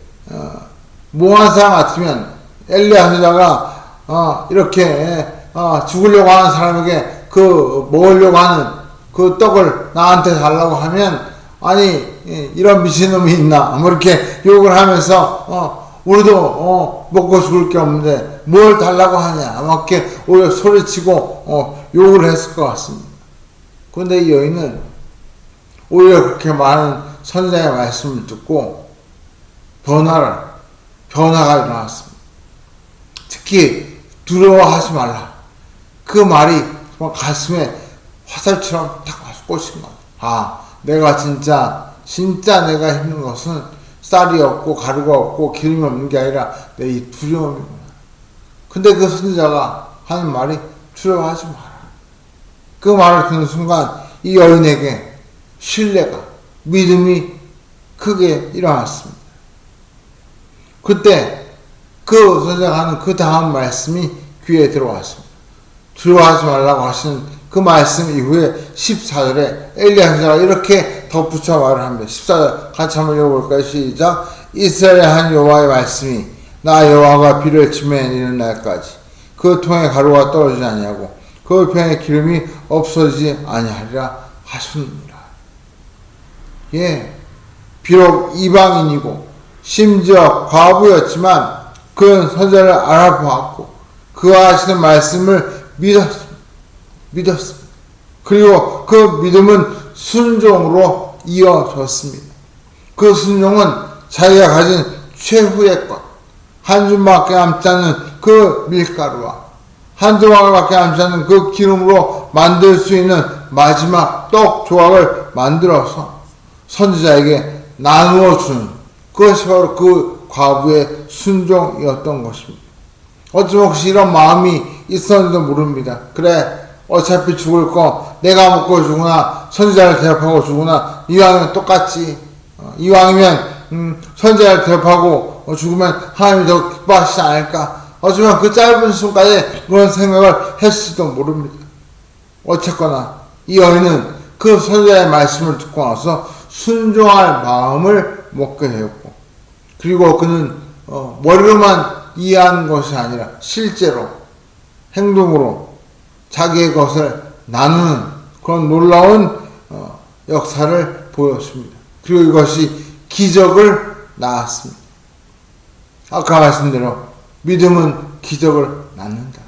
모한 사람 같으면 엘리야 선지자가 이렇게 죽으려고 하는 사람에게 그 먹으려고 하는 그 떡을 나한테 달라고 하면 아니 이런 미친놈이 있나 뭐 이렇게 욕을 하면서 우리도 먹고 죽을 게 없는데 뭘 달라고 하냐 아마 이렇게 오히려 소리치고 욕을 했을 것 같습니다. 그런데 이 여인은 오히려 그렇게 많은 선지자의 말씀을 듣고 변화가 일어났습니다. 특히 두려워하지 말라. 그 말이 정말 가슴에 화살처럼 딱 와서 꽂힌 것 같아요. 내가 진짜 내가 힘든 것은 쌀이 없고 가루가 없고 기름이 없는 게 아니라 내 이 두려움이구나. 근데 그 선지자가 하는 말이 두려워하지 마라. 그 말을 듣는 순간 이 여인에게 신뢰가, 믿음이 크게 일어났습니다. 그때 그 선지자가 하는 그 다음 말씀이 귀에 들어왔습니다. 두려워하지 말라고 하시는 그 말씀 이후에 14절에 엘리야 선지자가 이렇게 덧붙여 말을 합니다. 14절 같이 한번 읽어볼까요? 시작. 이스라엘의 한 여호와의 말씀이 나 여호와가 비를 치매 내리는 날까지 그 통에 가루가 떨어지지 아니하고 그 병에 기름이 없어지지 아니하리라 하셨느니라. 비록 이방인이고 심지어 과부였지만 그는 선지자를 알아보았고 그가 하시는 말씀을 믿었습니다. 그리고 그 믿음은 순종으로 이어졌습니다. 그 순종은 자기가 가진 최후의 것, 한 줌밖에 남지 않는 그 밀가루와 한 조각밖에 남지 않는 그 기름으로 만들 수 있는 마지막 떡 조각을 만들어서 선지자에게 나누어 주는 그것이 바로 그 과부의 순종이었던 것입니다. 어쩌면 혹시 이런 마음이 있었는지도 모릅니다. 그래, 어차피 죽을 거 내가 먹고 죽으나 선지자를 대접하고 죽으나 이왕이면 똑같지. 이왕이면 선지자를 대접하고 죽으면 하나님이 더 기뻐하시지 않을까. 어쩌면 그 짧은 순간에 그런 생각을 했을지도 모릅니다. 어쨌거나 이 여인은 그 선지자의 말씀을 듣고 나서 순종할 마음을 먹게 되었고, 그리고 그는 머리로만 이해한 것이 아니라 실제로 행동으로 자기의 것을 나누는 그런 놀라운 역사를 보였습니다. 그리고 이것이 기적을 낳았습니다. 아까 말씀대로 믿음은 기적을 낳는다.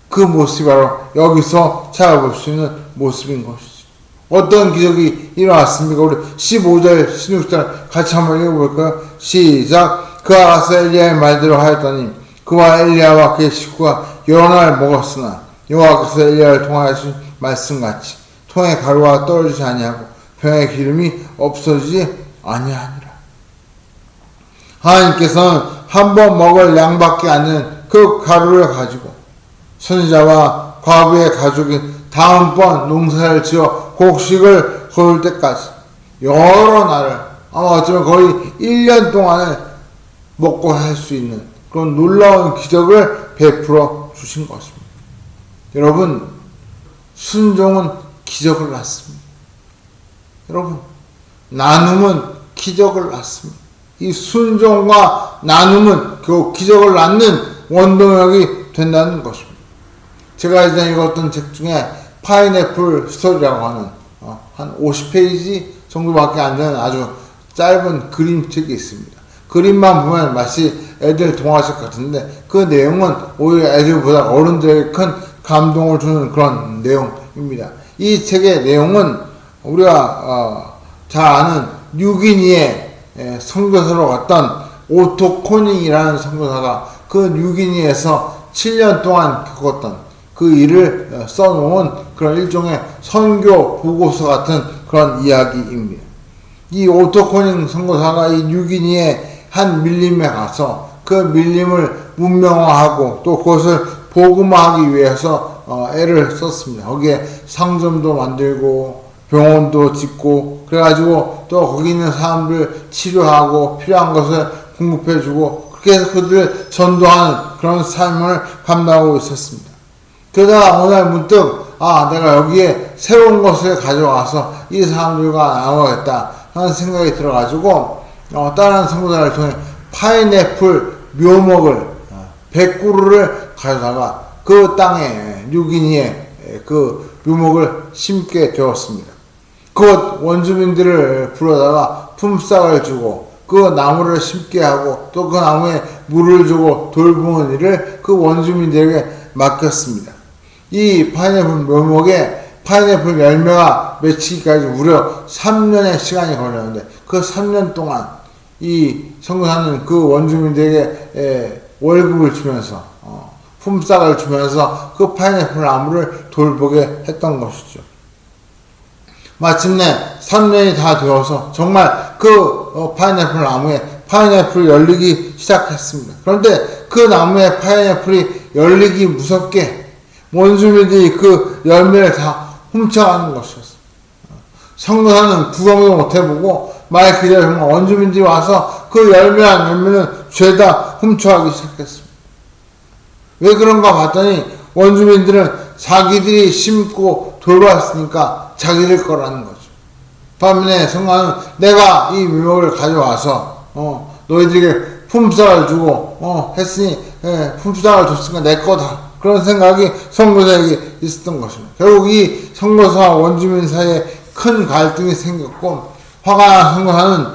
그 모습이 바로 여기서 찾아볼 수 있는 모습인 것이죠. 어떤 기적이 일어났습니까? 우리 15절, 16절 같이 한번 읽어볼까요? 시작. 그가 가서 엘리야의 말대로 하였더니 그와 엘리야와 그의 식구가 여러 날 먹었으나 여호와께서 엘리야를 통하신 말씀같이 통에 가루가 떨어지지 아니하고 병에 기름이 없어지지 아니하니라. 하나님께서는 한 번 먹을 양밖에 안 되는 그 가루를 가지고 선지자와 과부의 가족인 다음번 농사를 지어 곡식을 거둘 때까지 여러 날을, 아마 어쩌면 거의 1년 동안을 먹고 살 수 있는 그런 놀라운 기적을 베풀어 주신 것입니다. 여러분, 순종은 기적을 낳습니다. 여러분, 나눔은 기적을 낳습니다. 이 순종과 나눔은 그 기적을 낳는 원동력이 된다는 것입니다. 제가 이전에 읽었던 책 중에 파인애플 스토리라고 하는 한 50페이지 정도밖에 안 되는 아주 짧은 그림책이 있습니다. 그림만 보면 마치 애들 동화책 같은데 그 내용은 오히려 애들보다 어른들에게 큰 감동을 주는 그런 내용입니다. 이 책의 내용은 우리가 잘 아는 뉴기니의 선교사로 갔던 오토 코닝이라는 선교사가 그 뉴기니에서 7년 동안 겪었던 그 일을 써놓은 그런 일종의 선교 보고서 같은 그런 이야기입니다. 이 오토 코닝 선교사가 이 뉴기니의 한 밀림에 가서 그 밀림을 문명화하고 또 그것을 복음화하기 위해서 애를 썼습니다. 거기에 상점도 만들고 병원도 짓고 그래가지고 또 거기 있는 사람들 치료하고 필요한 것을 공급해주고 그렇게 해서 그들을 전도하는 그런 삶을 감당하고 있었습니다. 그러다가 어느 날 문득 내가 여기에 새로운 것을 가져와서 이 사람들과 나누겠다 하는 생각이 들어가지고 다른 선교사를 통해 파인애플 묘목을 100그루를 가져다가 그 땅에 뉴기니에 그 묘목을 심게 되었습니다. 그 원주민들을 불러다가 품삯을 주고 그 나무를 심게 하고 또 그 나무에 물을 주고 돌보는 일을 그 원주민들에게 맡겼습니다. 이 파인애플 묘목에 파인애플 열매가 맺히기까지 무려 3년의 시간이 걸렸는데 그 3년 동안 이 선교사는 그 원주민들에게 월급을 주면서 품삯을 주면서 그 파인애플 나무를 돌보게 했던 것이죠. 마침내 3년이 다 되어서 정말 그 파인애플 나무에 파인애플이 열리기 시작했습니다. 그런데 그 나무에 파인애플이 열리기 무섭게 원주민들이 그 열매를 다 훔쳐가는 것이었습니다. 선교사는 구경도 못해보고 말 그대로 정말 원주민들이 와서 그 열매는 죄다 훔쳐가기 시작했습니다. 왜 그런가 봤더니 원주민들은 자기들이 심고 돌봤으니까 자기들 거라는 거죠. 반면에 선교사는 내가 이 묘목을 가져와서 너희들에게 품삯을 주고 했으니 품삯을 줬으니까 내 거다. 그런 생각이 선교사에게 있었던 것입니다. 결국 이 선교사와 원주민 사이에 큰 갈등이 생겼고 화가 난 선교사는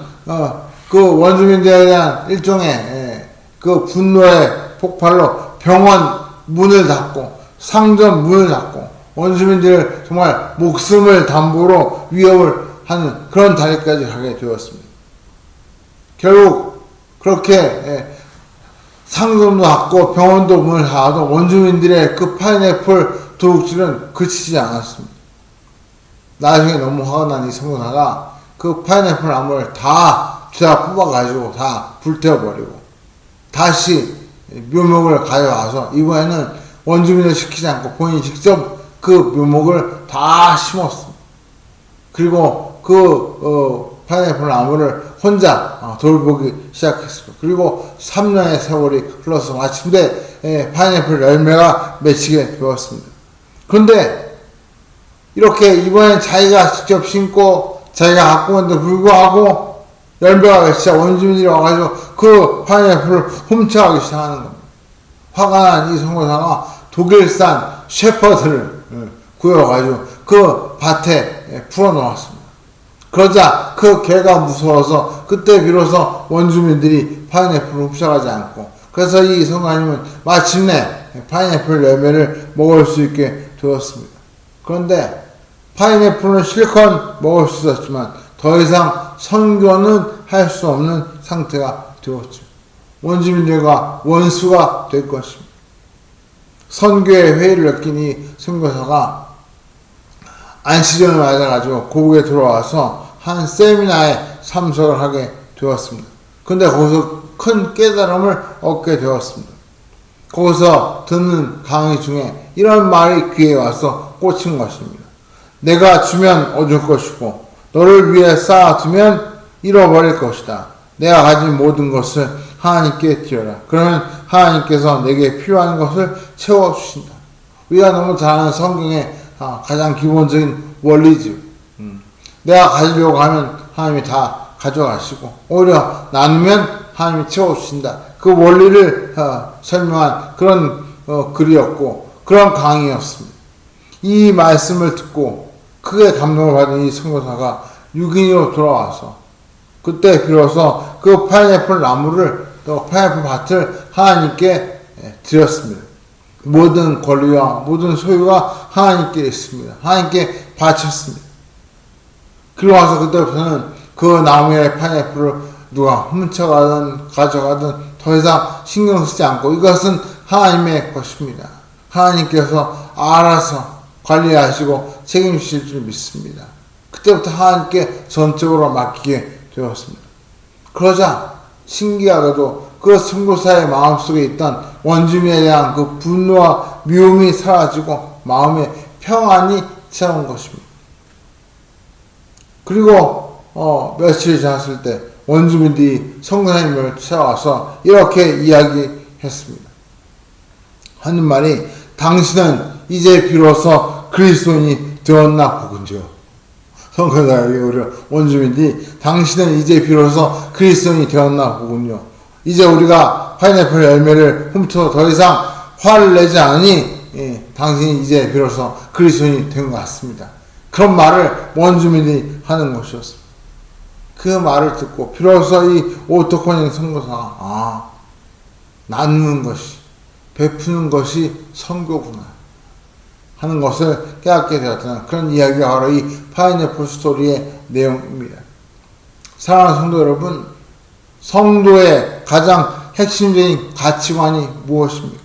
그 원주민들에 대한 일종의 그 분노의 폭발로 병원 문을 닫고 상점 문을 닫고 원주민들 정말 목숨을 담보로 위협을 하는 그런 다리까지 가게 되었습니다. 결국 그렇게 상금도 받고 병원도 문을 닫아도 원주민들의 그 파인애플 도둑질은 그치지 않았습니다. 나중에 너무 화가 난 이 선교사가 그 파인애플 나무를 다 뽑아가지고 다 불태워버리고 다시 묘목을 가져와서 이번에는 원주민을 시키지 않고 본인이 직접 그 묘목을 다 심었습니다. 그리고 그 파인애플 나무를 혼자 돌보기 시작했습니다. 그리고 3년의 세월이 흘러서 마침내 파인애플 열매가 맺히게 되었습니다. 그런데 이렇게 이번엔 자기가 직접 심고 자기가 갖고 온데 불구하고 열매가 맺히자 원주민들이 와가지고 그 파인애플을 훔쳐가기 시작하는 겁니다. 화가 난 이 선교사가 독일산 셰퍼드를 구해가지고 그 밭에 풀어놓았습니다. 그러자 그 개가 무서워서 그때 비로소 원주민들이 파인애플을 훔쳐가지 않고, 그래서 이 선교사님은 마침내 파인애플 열매를 먹을 수 있게 되었습니다. 그런데 파인애플은 실컷 먹을 수 있었지만 더 이상 선교는 할 수 없는 상태가 되었죠. 원주민들과 원수가 될 것입니다. 선교의 회의를 느낀 이 선교사가 안시전을 맞아가지고 고국에 들어와서 한 세미나에 참석을 하게 되었습니다. 근데 거기서 큰 깨달음을 얻게 되었습니다. 거기서 듣는 강의 중에 이런 말이 귀에 와서 꽂힌 것입니다. 내가 주면 얻을 것이고 너를 위해 쌓아두면 잃어버릴 것이다. 내가 가진 모든 것을 하나님께 드려라. 그러면 하나님께서 내게 필요한 것을 채워주신다. 우리가 너무 잘 아는 성경의 가장 기본적인 원리죠. 내가 가지려고 하면 하나님이 다 가져가시고 오히려 나누면 하나님이 채워주신다. 그 원리를 설명한 그런 글이었고 그런 강의였습니다. 이 말씀을 듣고 크게 감동을 받은 이 선교사가 6인으로 돌아와서 그때 비로소 그 파인애플 나무를 또 파인애플 밭을 하나님께 드렸습니다. 모든 권리와 모든 소유가 하나님께 있습니다. 하나님께 바쳤습니다. 그리고 와서 그때부터는 그 나무의 파인애플을 누가 훔쳐가든 가져가든 더 이상 신경 쓰지 않고 이것은 하나님의 것입니다. 하나님께서 알아서 관리하시고 책임지실 줄 믿습니다. 그때부터 하나님께 전적으로 맡기게 되었습니다. 그러자 신기하게도 그 선교사의 마음속에 있던 원주민에 대한 그 분노와 미움이 사라지고 마음에 평안이 찾아온 것입니다. 그리고 며칠 지났을 때 원주민들이 선교사님을 찾아와서 이렇게 이야기했습니다. 하는 말이 당신은 이제 비로소 그리스도인이 되었나 보군요. 선교사에게 우리 원주민들이 당신은 이제 비로소 그리스도인이 되었나 보군요. 이제 우리가 파인애플 열매를 훔쳐서 더 이상 화를 내지 않으니 당신이 이제 비로소 그리스도인이 된 것 같습니다. 그런 말을 원주민들이 하는 것이었습니다. 그 말을 듣고 비로소 이 오토코닝 선교사가 나누는 것이 베푸는 것이 선교구나 하는 것을 깨닫게 되었다는 그런 이야기가 바로 이 파인애플 스토리의 내용입니다. 사랑하는 성도 여러분, 성도의 가장 핵심적인 가치관이 무엇입니까?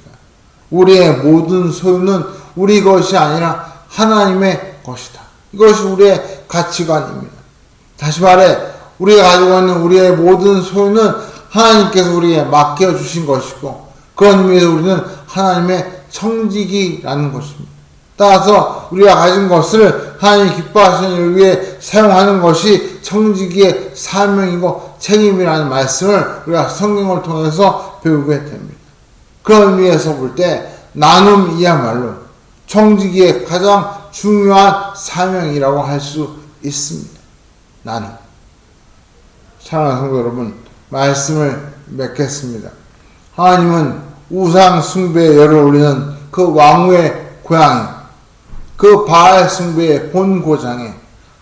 우리의 모든 소유는 우리 것이 아니라 하나님의 것이다. 이것이 우리의 가치관입니다. 다시 말해 우리가 가지고 있는 우리의 모든 소유는 하나님께서 우리에게 맡겨주신 것이고 그런 의미에서 우리는 하나님의 청지기라는 것입니다. 따라서 우리가 가진 것을 하나님이 기뻐하시는 일을 위해 사용하는 것이 청지기의 사명이고 책임이라는 말씀을 우리가 성경을 통해서 배우게 됩니다. 그런 의미에서 볼 때 나눔이야말로 청지기의 가장 중요한 사명이라고 할 수 있습니다. 나눔. 사랑하는 성도 여러분, 말씀을 맺겠습니다. 하나님은 우상 숭배에 열을 올리는 그 왕후의 고향에, 그 바알 숭배의 본고장에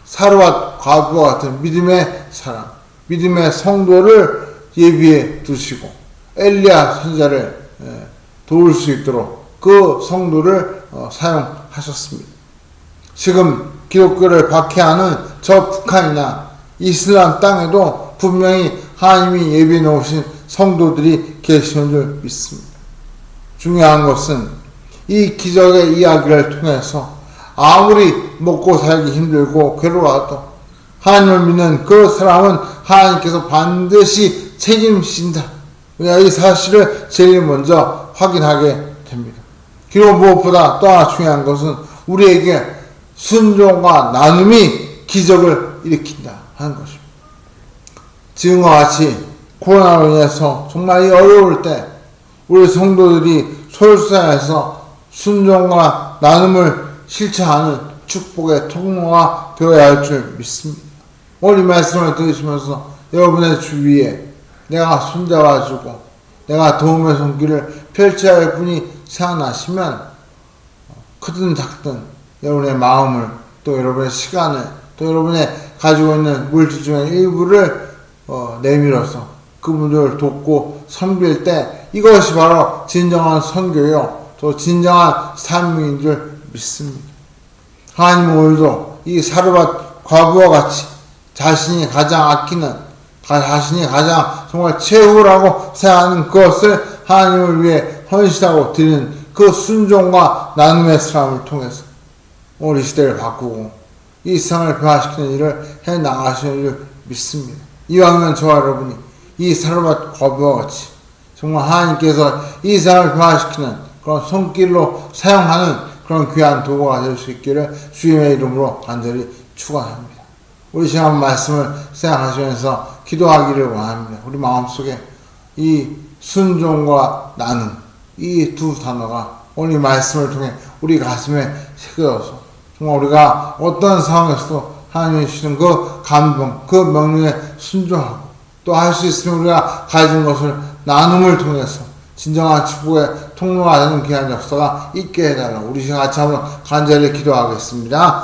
사르밧 과부와 같은 믿음의 사람, 믿음의 성도를 예비해 두시고 엘리야 선지자를 도울 수 있도록 그 성도를 사용하셨습니다. 지금 기독교를 박해하는 저 북한이나 이슬람 땅에도 분명히 하나님이 예비해 놓으신 성도들이 계시는 줄 믿습니다. 중요한 것은 이 기적의 이야기를 통해서 아무리 먹고 살기 힘들고 괴로워도 하나님을 믿는 그 사람은 하나님께서 반드시 책임지신다. 우리가 이 사실을 제일 먼저 확인하게 됩니다. 그리고 무엇보다 또 하나 중요한 것은 우리에게 순종과 나눔이 기적을 일으킨다 하는 것입니다. 지금과 같이 코로나로 인해서 정말 이 어려울 때 우리 성도들이 솔선해서 순종과 나눔을 실천하는 축복의 통로가 되어야 할 줄 믿습니다. 오늘 이 말씀을 들으시면서 여러분의 주위에 내가 손잡아주고 내가 도움의 손길을 펼쳐야 할 분이 생각나시면 크든 작든 여러분의 마음을 또 여러분의 시간을 또 여러분의 가지고 있는 물질 중에 일부를 내밀어서 그분들을 돕고 섬길 때 이것이 바로 진정한 선교요 또 진정한 삶인 줄 믿습니다. 하나님은 오늘도 이 사르밧 과부와 같이 자신이 가장 아끼는 자신이 가장 정말 최후라고 생각하는 그것을 하나님을 위해 헌신하고 드리는 그 순종과 나눔의 삶을 통해서 오늘 이 시대를 바꾸고 이 세상을 변화시키는 일을 해나가시는 줄 믿습니다. 이왕이면 저와 여러분이 이 사르밧 과부와 같이 정말 하나님께서 이 세상을 변화시키는 그런 손길로 사용하는 그런 귀한 도구가 될 수 있기를 주님의 이름으로 간절히 축원합니다. 우리 시간 말씀을 생각하시면서 기도하기를 원합니다. 우리 마음속에 이 순종과 나눔 이 두 단어가 오늘 이 말씀을 통해 우리 가슴에 새겨져서 정말 우리가 어떤 상황에서도 하나님이 주시는 그 감동, 그 명령에 순종하고 또 할 수 있으면 우리가 가진 것을 나눔을 통해서 진정한 축복의 통로가 되는 귀한 역사가 있게 해달라고 우리 시간 같이 한번 간절히 기도하겠습니다.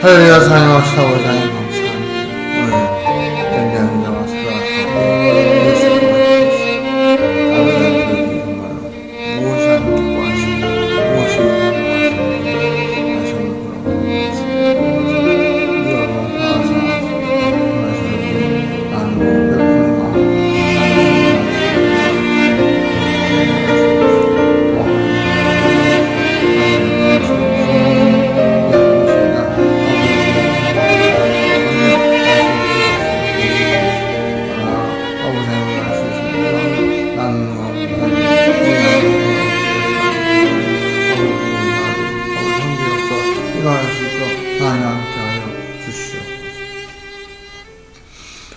할렐루야. 사랑의 아버지 하나님 감사합니다. 오늘 된대한 자와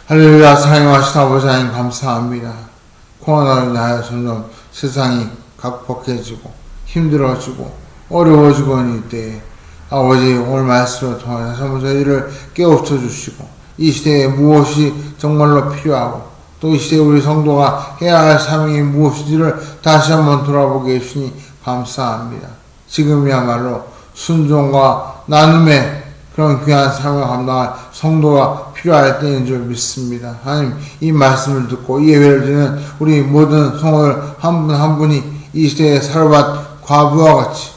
할렐루야. 사랑하신 아버지 하나님 감사합니다. 코로나로 인하여 점점 세상이 각박해지고 힘들어지고 어려워지고 있는 이때에 아버지 오늘 말씀을 통해 다시 한번 저희를 깨우쳐 주시고 이 시대에 무엇이 정말로 필요하고 또 이 시대에 우리 성도가 해야 할 사명이 무엇인지를 다시 한번 돌아보게 해주시니 감사합니다. 지금이야말로 순종과 나눔의 그런 귀한 삶을 감당할 성도가 필요할 때인 줄 믿습니다. 하나님 이 말씀을 듣고 이 예배를 드리는 우리 모든 성도들 한 분 한 분이 이 시대에 사르밧 과부와 같이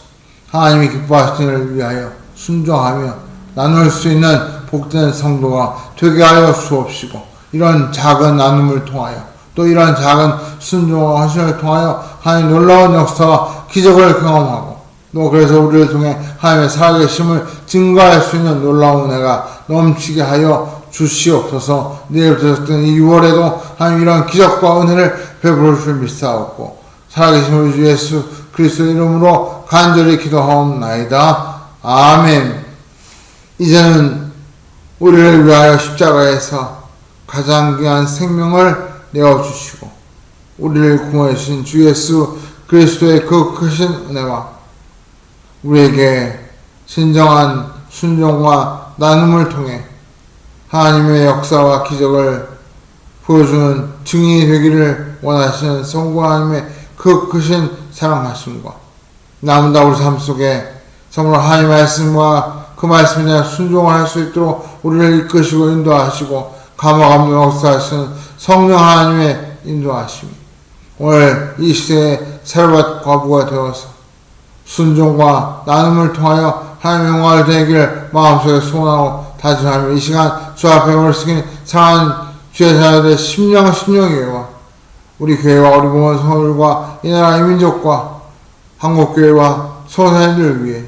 하나님이 기뻐하시는 일을 위하여 순종하며 나눌 수 있는 복된 성도가 되게 하여 주옵시고 이런 작은 나눔을 통하여 또 이런 작은 순종과 헌신을 통하여 하나님 놀라운 역사와 기적을 경험하고 또 그래서 우리를 통해 하나님의 살아계심을 증거할 수 있는 놀라운 은혜가 넘치게 하여 주시옵소서. 내일부터 이 6월에도 하나님 이런 기적과 은혜를 베풀어 줄 믿사옵고 살아계신 우리 주 예수 그리스도의 이름으로 간절히 기도하옵나이다. 아멘. 이제는 우리를 위하여 십자가에서 가장 귀한 생명을 내어주시고 우리를 구원해 주신 주 예수 그리스도의 그 크신 은혜와 우리에게 진정한 순종과 나눔을 통해 하나님의 역사와 기적을 보여주는 증인이 되기를 원하시는 성부 하나님의 그 크신 사랑하심과 남은 우리 삶 속에 정말 하나님의 말씀과 그 말씀에 대한 순종을 할 수 있도록 우리를 이끄시고 인도하시고 감화감동 역사하시는 성령 하나님의 인도하심이 오늘 이 시대에 사르밧 과부가 되어서 순종과 나눔을 통하여 하나님의 영광을 되기를 마음속에 소원하고 다짐하며 이 시간 주 앞에 오늘 쓰긴 사랑하는 주의 자녀들의 심령이와 우리 교회와 우리 모든 성도들과 이 나라의 민족과 한국교회와 소사님들을 위해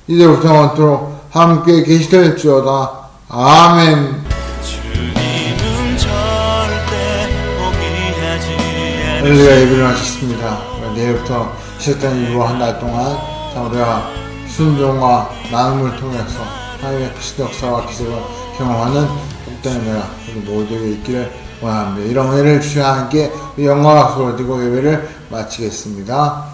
이제부터 영원토록 함께 계시될지어다. 아멘. 주님은 절대 포기하지 우리가 예배를 마쳤습니다. 내일부터 시작된 이후 한 달 동안 우리가 순종과 나눔을 통해서 하나님의 크신 역사와 기적을 경험하는 복된 은혜가 우리 모두에게 있기를 원합니다. 이런 은혜를 주여 함께 영광과 박수를 드리고 예배를 마치겠습니다.